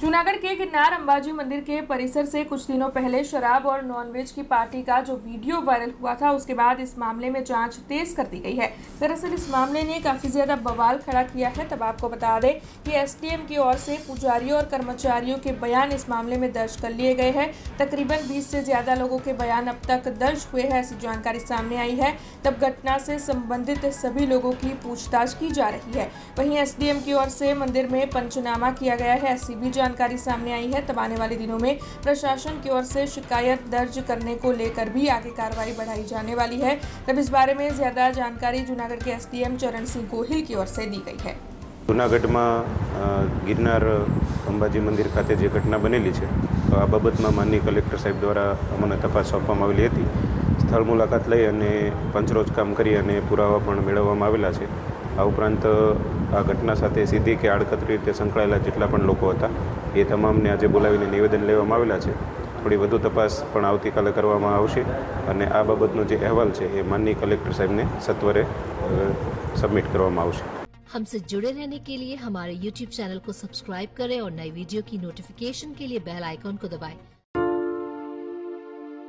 जूनागढ़ के गिरनार अंबाजी मंदिर के परिसर से कुछ दिनों पहले शराब और नॉनवेज की पार्टी का जो वीडियो वायरल हुआ था, उसके बाद इस मामले में जांच तेज कर दी गई है। दरअसल इस मामले ने काफी ज्यादा बवाल खड़ा किया है। तब आपको बता दें कि एसडीएम की ओर से पुजारियों और कर्मचारियों के बयान इस मामले में दर्ज कर लिए गए हैं। तकरीबन 20 से ज्यादा लोगों के बयान अब तक दर्ज हुए हैं, ऐसी जानकारी सामने आई है। तब घटना से संबंधित सभी लोगों की पूछताछ की जा रही है। वहीं एसडीएम की ओर से मंदिर में पंचनामा किया गया है, ऐसी भी जानकारी सामने आई है। तब आने वाले दिनों में प्रशासन की ओर से शिकायत दर्ज करने को लेकर भी आगे कार्रवाई बढ़ाई जाने वाली है। तब इस बारे में ज्यादा जानकारी जूनागढ़ के एसडीएम चरण सिंह गोहिल की ओर से दी गई है। जूनागढ़ में गिरनार अंबाजी मंदिर खाते जे घटना बनेली है, तो आ बाबतमां माननीय कलेक्टर साहेब द्वारा अमने तपास सोंपवामां आवेली हती। स्थળ मुलाकात लई अने पंचरोज काम करी अने पुरावा पण मेळववामां आवेला छे। आ उपरांत आ घटना साथे सीधी के आड़कतरी रीते संकळाયેલા જેટલા પણ લોકો હતા એ તમામને આજે બોલાવીને નિવેદન લેવામાં આવેલા છે। થોડી વધુ તપાસ પણ આવતીકાલે કરવામાં આવશે અને આ બાબતનો જે અહેવાલ છે એ માનનીય કલેક્ટર સાહેબને સત્વરે સબમિટ કરવામાં આવશે। हमसे जुड़े रहने के लिए हमारे YouTube चैनल को सब्सक्राइब करें और नई वीडियो की नोटिफिकेशन के लिए बेल आइकॉन को दबाएं।